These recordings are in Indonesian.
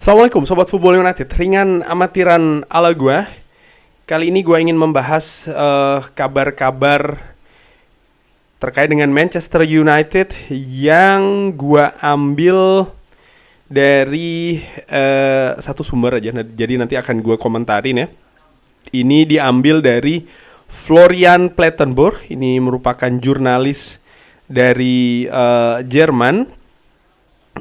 Assalamualaikum Sobat Football United, ringan amatiran ala gue. Kali ini gue ingin membahas kabar-kabar terkait dengan Manchester United yang gue ambil dari satu sumber aja. Jadi nanti akan gue komentarin ya. Ini diambil dari Florian Plettenberg. Ini merupakan jurnalis dari Jerman.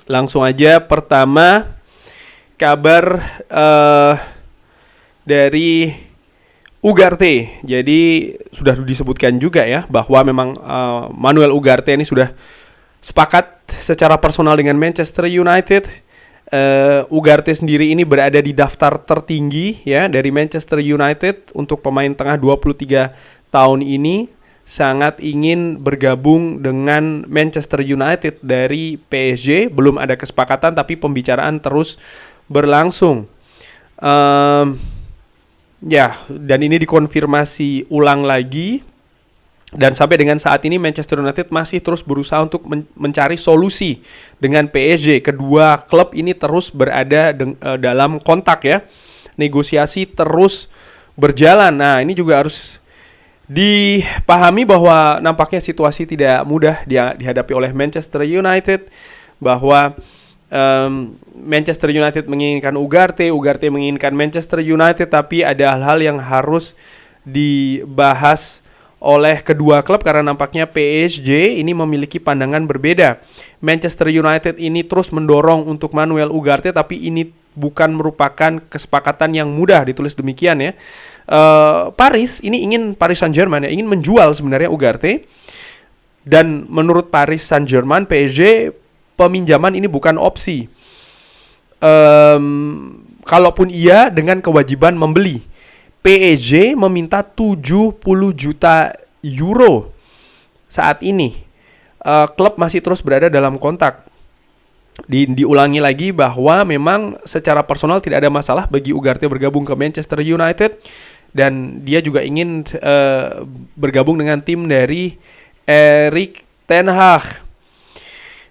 Langsung aja pertama, kabar dari Ugarte. Jadi sudah disebutkan juga ya bahwa memang Manuel Ugarte ini sudah sepakat secara personal dengan Manchester United. Ugarte sendiri ini berada di daftar tertinggi ya dari Manchester United untuk pemain tengah 23 tahun ini. Sangat ingin bergabung dengan Manchester United dari PSG. Belum ada kesepakatan tapi pembicaraan terus berlangsung. Dan ini dikonfirmasi ulang lagi. Dan sampai dengan saat ini Manchester United masih terus berusaha untuk mencari solusi dengan PSG. Kedua klub ini terus berada dalam kontak ya. Negosiasi terus berjalan. Nah, ini juga harus dipahami bahwa nampaknya situasi tidak mudah dihadapi oleh Manchester United, bahwa Manchester United menginginkan Ugarte menginginkan Manchester United, tapi ada hal-hal yang harus dibahas oleh kedua klub karena nampaknya PSG ini memiliki pandangan berbeda. Manchester United ini terus mendorong untuk Manuel Ugarte, tapi ini bukan merupakan kesepakatan yang mudah, ditulis demikian ya. Paris Saint-Germain ya, ingin menjual sebenarnya Ugarte, dan menurut Paris Saint-Germain PSG peminjaman ini bukan opsi. Kalaupun iya dengan kewajiban membeli. PSG meminta 70 juta euro saat ini. Klub masih terus berada dalam kontak. Diulangi lagi bahwa memang secara personal tidak ada masalah bagi Ugarte bergabung ke Manchester United, dan dia juga ingin bergabung dengan tim dari Erik ten Hag.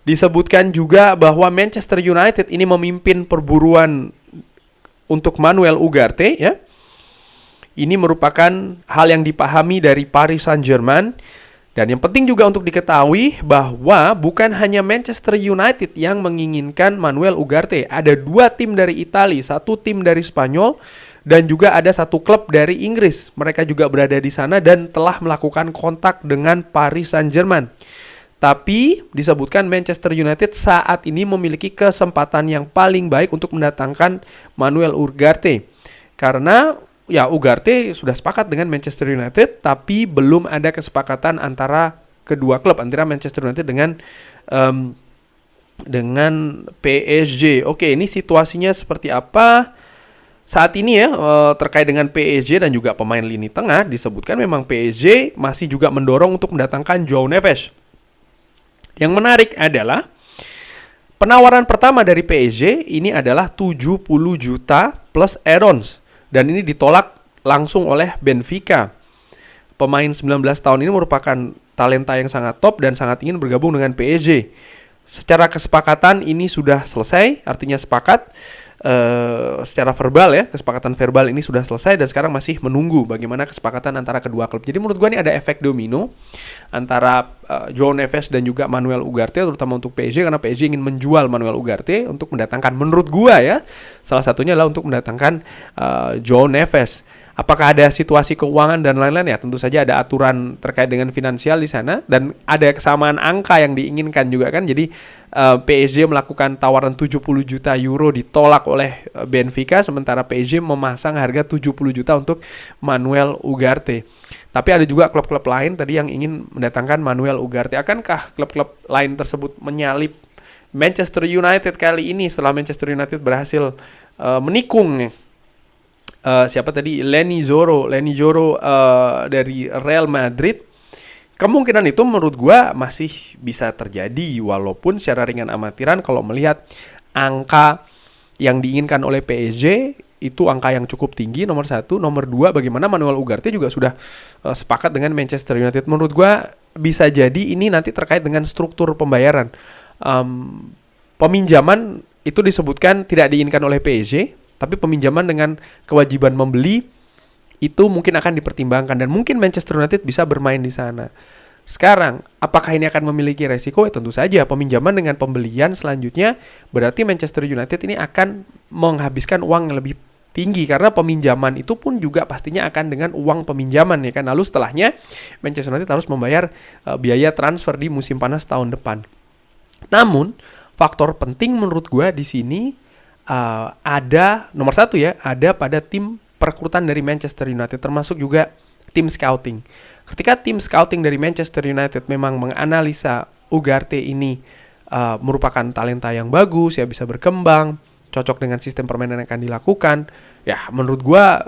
Disebutkan juga bahwa Manchester United ini memimpin perburuan untuk Manuel Ugarte ya. Ini merupakan hal yang dipahami dari Paris Saint-Germain. Dan yang penting juga untuk diketahui bahwa bukan hanya Manchester United yang menginginkan Manuel Ugarte. Ada 2 tim dari Italia, 1 tim dari Spanyol, dan juga ada 1 klub dari Inggris. Mereka juga berada di sana dan telah melakukan kontak dengan Paris Saint-Germain. Tapi disebutkan Manchester United saat ini memiliki kesempatan yang paling baik untuk mendatangkan Manuel Ugarte. Karena ya Ugarte sudah sepakat dengan Manchester United, tapi belum ada kesepakatan antara kedua klub, antara Manchester United dengan PSG. Oke, ini situasinya seperti apa saat ini ya terkait dengan PSG dan juga pemain lini tengah. Disebutkan memang PSG masih juga mendorong untuk mendatangkan João Neves. Yang menarik adalah penawaran pertama dari PSG ini adalah 70 juta plus add-ons. Dan ini ditolak langsung oleh Benfica. Pemain 19 tahun ini merupakan talenta yang sangat top dan sangat ingin bergabung dengan PSG. Secara kesepakatan ini sudah selesai, artinya sepakat secara verbal ya. Kesepakatan verbal ini sudah selesai dan sekarang masih menunggu bagaimana kesepakatan antara kedua klub. Jadi menurut gue ini ada efek domino antara João Neves dan juga Manuel Ugarte, terutama untuk PSG, karena PSG ingin menjual Manuel Ugarte untuk mendatangkan, menurut gue ya, salah satunya adalah untuk mendatangkan João Neves. Apakah ada situasi keuangan dan lain-lain ya? Tentu saja ada aturan terkait dengan finansial di sana dan ada kesamaan angka yang diinginkan juga kan. Jadi PSG melakukan tawaran 70 juta euro ditolak oleh Benfica, sementara PSG memasang harga 70 juta untuk Manuel Ugarte. Tapi ada juga klub-klub lain tadi yang ingin mendatangkan Manuel Ugarte. Akankah klub-klub lain tersebut menyalip Manchester United kali ini setelah Manchester United berhasil menikung nih? Siapa tadi? Leny Yoro dari Real Madrid. Kemungkinan itu menurut gue masih bisa terjadi, walaupun secara ringan amatiran kalau melihat angka yang diinginkan oleh PSG itu angka yang cukup tinggi, nomor 1. Nomor 2, bagaimana Manuel Ugarte juga sudah sepakat dengan Manchester United. Menurut gue bisa jadi ini nanti terkait dengan struktur pembayaran. Peminjaman itu disebutkan tidak diinginkan oleh PSG, tapi peminjaman dengan kewajiban membeli itu mungkin akan dipertimbangkan dan mungkin Manchester United bisa bermain di sana. Sekarang, apakah ini akan memiliki resiko? Tentu saja, peminjaman dengan pembelian selanjutnya berarti Manchester United ini akan menghabiskan uang yang lebih tinggi karena peminjaman itu pun juga pastinya akan dengan uang peminjaman ya kan. Lalu setelahnya Manchester United harus membayar biaya transfer di musim panas tahun depan. Namun, faktor penting menurut gue di sini ada nomor satu ya, ada pada tim perekrutan dari Manchester United termasuk juga tim scouting. Ketika tim scouting dari Manchester United memang menganalisa Ugarte ini merupakan talenta yang bagus, ya bisa berkembang, cocok dengan sistem permainan yang akan dilakukan, ya menurut gua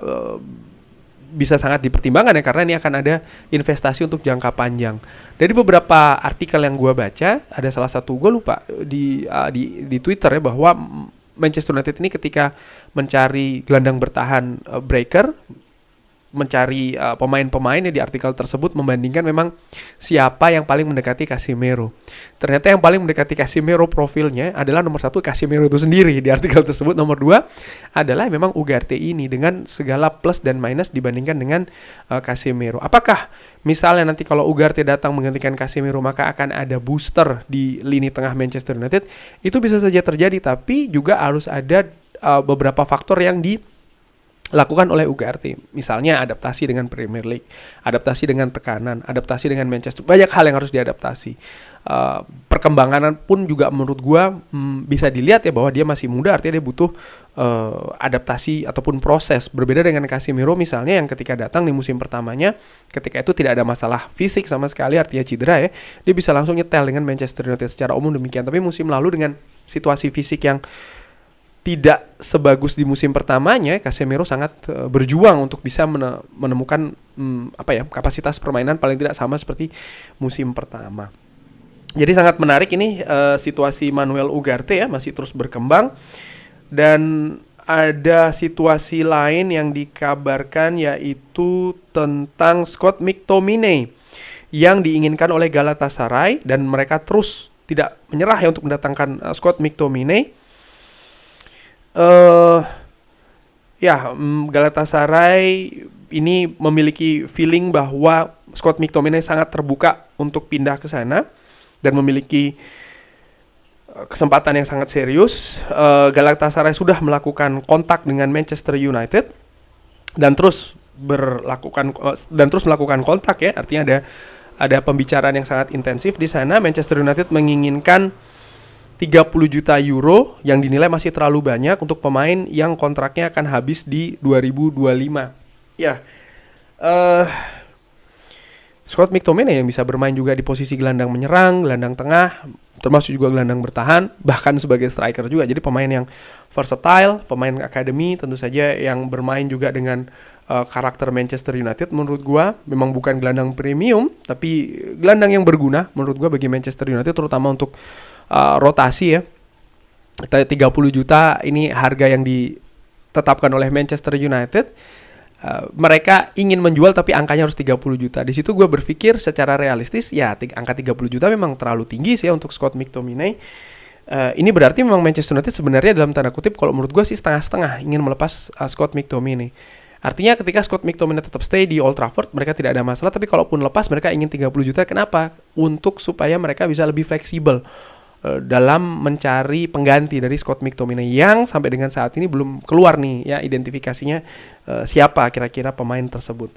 bisa sangat dipertimbangkan ya karena ini akan ada investasi untuk jangka panjang. Dari beberapa artikel yang gua baca, ada salah satu gua lupa di Twitter ya bahwa Manchester United ini ketika mencari gelandang bertahan breaker, mencari pemain-pemain di artikel tersebut membandingkan memang siapa yang paling mendekati Casemiro. Ternyata yang paling mendekati Casemiro profilnya adalah nomor 1 Casemiro itu sendiri di artikel tersebut. Nomor 2 adalah memang Ugarte ini dengan segala plus dan minus dibandingkan dengan Casemiro. Apakah misalnya nanti kalau Ugarte datang menggantikan Casemiro maka akan ada booster di lini tengah Manchester United? Itu bisa saja terjadi, tapi juga harus ada beberapa faktor yang dilakukan oleh Ugarte. Misalnya adaptasi dengan Premier League, adaptasi dengan tekanan, adaptasi dengan Manchester. Banyak hal yang harus diadaptasi. Perkembangan pun juga menurut gua bisa dilihat ya bahwa dia masih muda, artinya dia butuh adaptasi ataupun proses. Berbeda dengan Casemiro misalnya yang ketika datang di musim pertamanya, ketika itu tidak ada masalah fisik sama sekali, artinya cedera ya, dia bisa langsung nyetel dengan Manchester United secara umum demikian. Tapi musim lalu dengan situasi fisik yang tidak sebagus di musim pertamanya, Casemiro sangat berjuang untuk bisa menemukan kapasitas permainan paling tidak sama seperti musim pertama. Jadi sangat menarik ini situasi Manuel Ugarte ya, masih terus berkembang. Dan ada situasi lain yang dikabarkan yaitu tentang Scott McTominay yang diinginkan oleh Galatasaray dan mereka terus tidak menyerah ya untuk mendatangkan Scott McTominay. Galatasaray ini memiliki feeling bahwa Scott McTominay sangat terbuka untuk pindah ke sana dan memiliki kesempatan yang sangat serius. Galatasaray sudah melakukan kontak dengan Manchester United dan terus melakukan kontak ya, artinya ada pembicaraan yang sangat intensif di sana. Manchester United menginginkan 30 juta euro yang dinilai masih terlalu banyak untuk pemain yang kontraknya akan habis di 2025. Ya, Scott McTominay yang bisa bermain juga di posisi gelandang menyerang, gelandang tengah, termasuk juga gelandang bertahan, bahkan sebagai striker juga. Jadi pemain yang versatile, pemain akademi, tentu saja yang bermain juga dengan karakter Manchester United. Menurut gua memang bukan gelandang premium, tapi gelandang yang berguna menurut gua bagi Manchester United, terutama untuk rotasi ya. 30 juta ini harga yang ditetapkan oleh Manchester United. Mereka ingin menjual tapi angkanya harus 30 juta. Di situ gue berpikir secara realistis ya angka 30 juta memang terlalu tinggi sih ya untuk Scott McTominay. Ini berarti memang Manchester United sebenarnya dalam tanda kutip kalau menurut gue sih setengah-setengah ingin melepas Scott McTominay. Artinya ketika Scott McTominay tetap stay di Old Trafford mereka tidak ada masalah, tapi kalaupun lepas mereka ingin 30 juta. Kenapa? Untuk supaya mereka bisa lebih fleksibel dalam mencari pengganti dari Scott McTominay yang sampai dengan saat ini belum keluar nih ya identifikasinya siapa kira-kira pemain tersebut.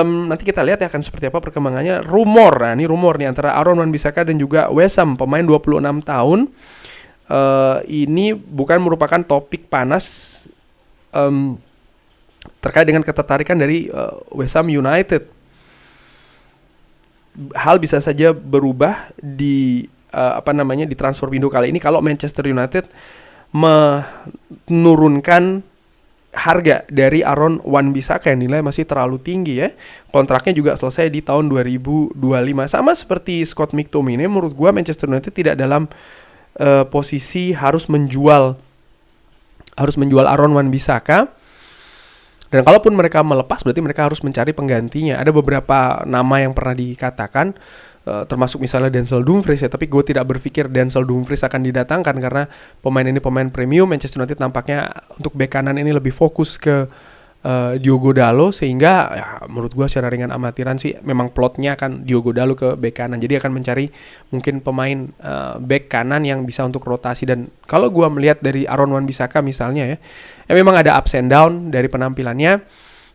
Nanti kita lihat ya akan seperti apa perkembangannya. Ini rumor nih antara Aaron Wan-Bissaka dan juga West Ham, pemain 26 tahun. Ini bukan merupakan topik panas terkait dengan ketertarikan dari West Ham United. Hal bisa saja berubah di di transfer window kali ini kalau Manchester United menurunkan harga dari Aaron Wan-Bissaka yang nilai masih terlalu tinggi ya. Kontraknya juga selesai di tahun 2025. Sama seperti Scott McTominay, menurut gua Manchester United tidak dalam posisi harus menjual Aaron Wan-Bissaka. Dan kalaupun mereka melepas berarti mereka harus mencari penggantinya. Ada beberapa nama yang pernah dikatakan termasuk misalnya Denzel Dumfries ya, tapi gue tidak berpikir Denzel Dumfries akan didatangkan karena pemain ini pemain premium. Manchester United nampaknya untuk bek kanan ini lebih fokus ke Diogo Dalot, sehingga ya, menurut gue secara ringan amatiran sih memang plotnya akan Diogo Dalot ke bek kanan, jadi akan mencari mungkin pemain bek kanan yang bisa untuk rotasi. Dan kalau gue melihat dari Aaron Wan-Bissaka misalnya ya memang ada ups and down dari penampilannya,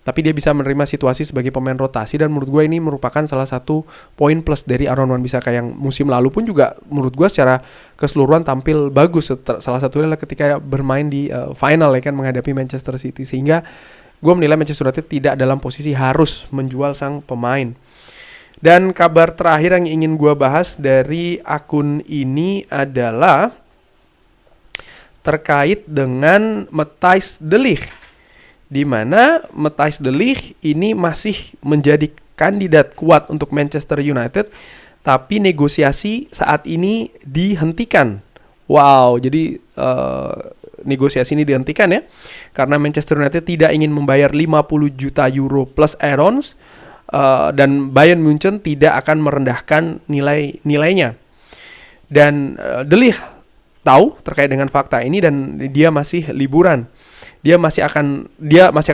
tapi dia bisa menerima situasi sebagai pemain rotasi, dan menurut gue ini merupakan salah satu poin plus dari Aaron Wan-Bissaka yang musim lalu pun juga menurut gue secara keseluruhan tampil bagus. Salah satunya adalah ketika bermain di final ya kan, menghadapi Manchester City, sehingga gue menilai Manchester United tidak dalam posisi harus menjual sang pemain. Dan kabar terakhir yang ingin gue bahas dari akun ini adalah terkait dengan Matthijs de Ligt, di mana Matthijs de Ligt ini masih menjadi kandidat kuat untuk Manchester United, tapi negosiasi saat ini dihentikan. Wow, jadi negosiasi ini dihentikan ya, karena Manchester United tidak ingin membayar 50 juta euro plus add-ons, dan Bayern Munchen tidak akan merendahkan nilainya. Dan de Ligt tahu terkait dengan fakta ini dan dia masih liburan. Dia masih akan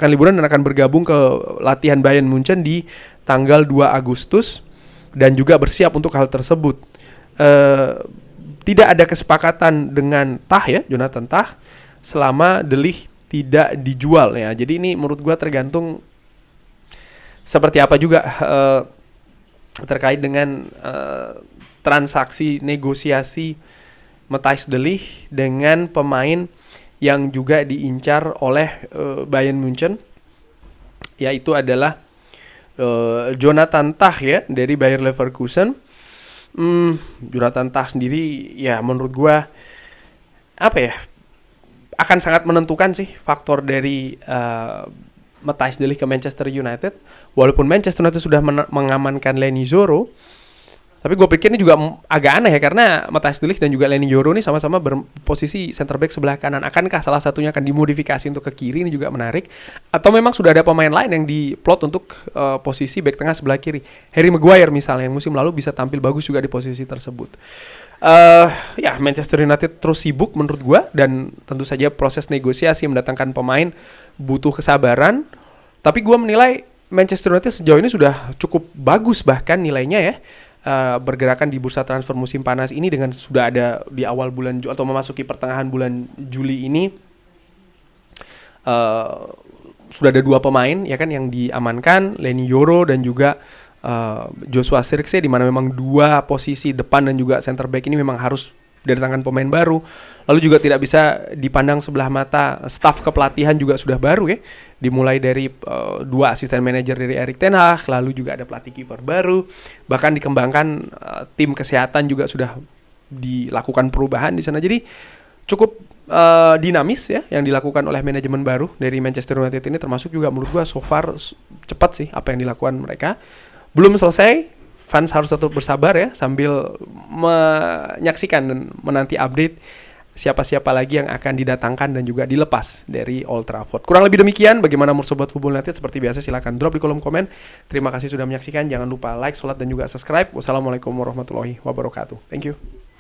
liburan dan akan bergabung ke latihan Bayern Munchen di tanggal 2 Agustus dan juga bersiap untuk hal tersebut. Tidak ada kesepakatan dengan Jonathan Tah, selama de Ligt tidak dijual ya. Jadi ini menurut gue tergantung seperti apa juga terkait dengan transaksi negosiasi Matthijs de Ligt dengan pemain yang juga diincar oleh Bayern Munchen, yaitu adalah Jonathan Tah ya dari Bayer Leverkusen. Jonathan Tah sendiri ya menurut gue akan sangat menentukan sih faktor dari Matthijs de Ligt ke Manchester United. Walaupun Manchester United sudah mengamankan Leny Yoro, tapi gue pikir ini juga agak aneh ya, karena Matthijs de Ligt dan juga Leny Yoro ini sama-sama berposisi center back sebelah kanan. Akankah salah satunya akan dimodifikasi untuk ke kiri? Ini juga menarik. Atau memang sudah ada pemain lain yang diplot untuk posisi back tengah sebelah kiri? Harry Maguire misalnya, yang musim lalu bisa tampil bagus juga di posisi tersebut. Ya Manchester United terus sibuk menurut gue, dan tentu saja proses negosiasi mendatangkan pemain butuh kesabaran. Tapi gue menilai Manchester United sejauh ini sudah cukup bagus bahkan nilainya ya. Bergerakan di bursa transfer musim panas ini, dengan sudah ada di awal bulan atau memasuki pertengahan bulan Juli ini sudah ada 2 pemain ya kan yang diamankan, Leny Yoro dan juga Joshua Zirkzee, di mana memang 2 posisi depan dan juga center back ini memang harus didatangkan pemain baru. Lalu juga tidak bisa dipandang sebelah mata, staf kepelatihan juga sudah baru ya, dimulai dari 2 asisten manajer dari Erik ten Hag, lalu juga ada pelatih kiper baru, bahkan dikembangkan tim kesehatan juga sudah dilakukan perubahan di sana. Jadi cukup dinamis ya yang dilakukan oleh manajemen baru dari Manchester United ini, termasuk juga menurut gua so far cepat sih apa yang dilakukan mereka. Belum selesai, fans harus tetap bersabar ya sambil menyaksikan dan menanti update siapa-siapa lagi yang akan didatangkan dan juga dilepas dari Old Trafford. Kurang lebih demikian. Bagaimana menurut Sobat Football United? Seperti biasa silahkan drop di kolom komen. Terima kasih sudah menyaksikan. Jangan lupa like, share, dan juga subscribe. Wassalamualaikum warahmatullahi wabarakatuh. Thank you.